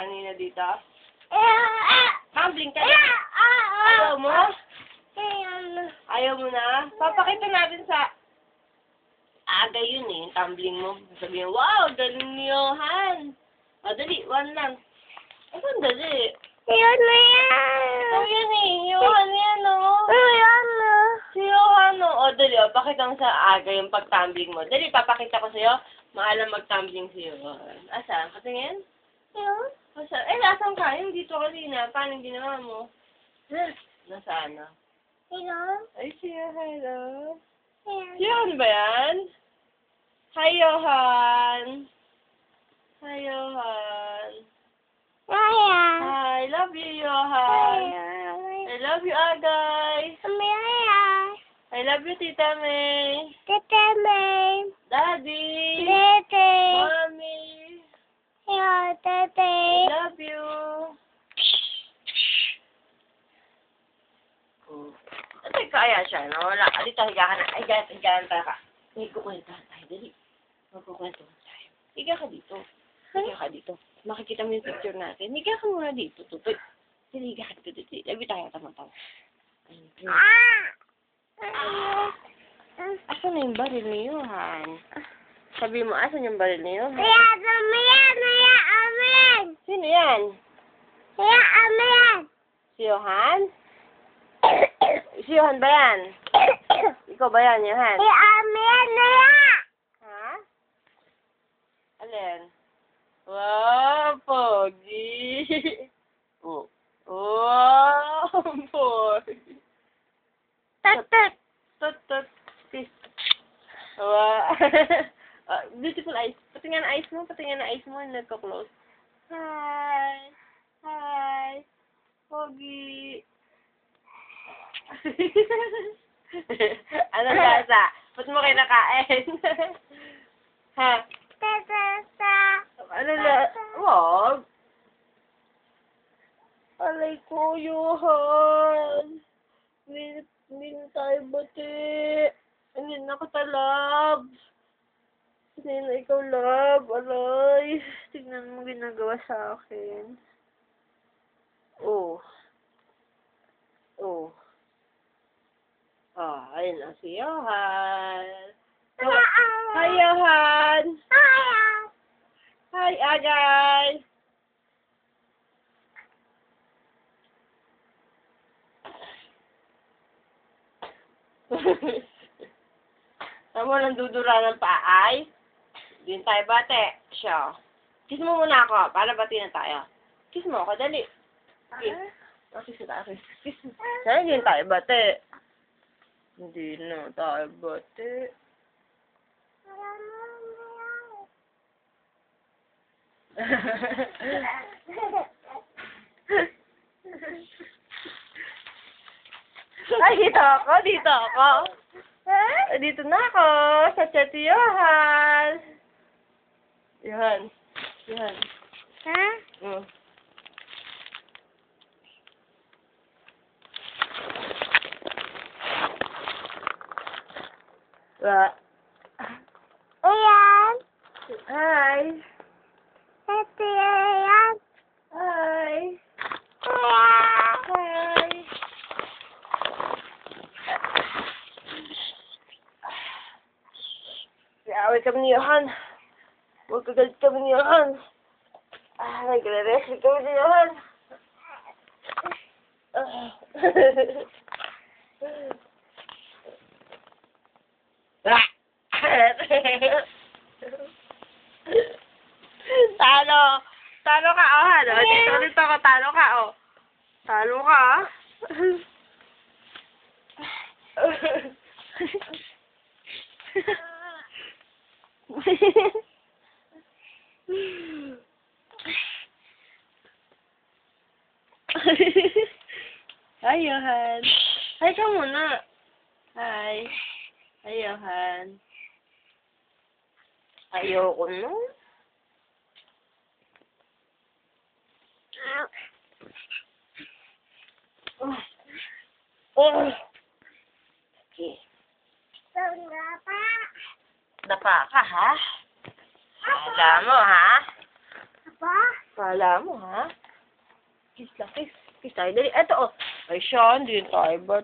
kanina dito? Tumbling ka na. Ayaw mo? Ayaw mo na? Papakita natin sa aga yun eh. Tumbling mo. Sabihin, wow, galing ni Johan. O, dali. One lang. Ay, dali. Yun na yan. Ito yan eh. Johan yan o. Ayan na. Si Johan o. O, dali o. Pakita mo sa aga yung pag-tumbling mo. Dali, papakita ko sa'yo. Maalam mag-tumbling si Johan. Asa? Patingin? Yun. Asa? Eh, nasan ka? Yung dito kanina. Paano yung ginawa mo? Nasaan na? Yun. Ay, siya. Hello. Ayan. Johan ba yan? Hi, Johan. Hi, Johan. Ayan. Hi, love you, Johan. Ayan. I love you, Agay. Ayan. I love you, Tita May. Tete May. Daddy. Tete. Mommy. Ayan, tete. I love you. Ate, kaya siya, no? Wala ka dito, higa ka na. Ay, higaan ka. May kukwentahan tayo, dali. Magkukwentahan tayo. Higa ka dito. Higa ka dito. Makikita mo yung picture natin. Higa ka muna dito, tutoy. Dali, higa ka dito. Labi tayo, tama-tama. Asan na yung baril ni Johan? Sabi mo, asan yung baril ni Johan? Ayan, ayan, ayan, ayan. Sino yan? Ayan, ayan. Si Johan? Si Johan ba yan? Ikaw ba yan, Johan? Ayan, ayan, ayan. Ha? Alin? Wow, pogi! Oh. Wow, pogi! Tutut. Tut. Kiss. Wow. Beautiful eyes. Patingin ang eyes mo. Patingin ang eyes mo. Nagko-close. Hi. Hi. Pogi. Anong lasa? Ba't mo kinakain? Ha? Tata. Ano na? Wag. Alay ko, Johan. Hindi na tayo bati. Hindi na ako talab. Hindi na ikaw lab. Alay. Tignan mo ginagawa sa akin. Oh. Oh. Ah, ayun na si Johan. Hi, Johan. Ayan. Hi, Agay. Tama mo nang dudura ng paay? Din tayo bate. Siya. Kiss mo muna ako para bati na tayo. Kiss mo ako, dali. Kiss. Kiss na tayo. Kiss mo. Sana din tayo bate. Hindi na tayo bate. Ay, dito ako. Dito na ako. Sa Chetty Johan. Johan. Ha? Ayan. Hi. Tete, ayan. Hi. Ayan. Hi. Away kami ni Johan. Magkagalit kami ni Johan. Nagre-wrestling kami ni Johan. Talo ka, oh, ano? Dito ko, talo ka, oh. Talo ka, ah. Hi, Johan. Hi ka muna. Hi. Hi, Johan. Ayoko no. Okay. Dapa ka, ha? Alam mo, ha? Apa? Kala mo, ha? Kiss lang, kiss. Kiss tayo. Dali. Eto, oh. Ay, siya, hindi tayo ba?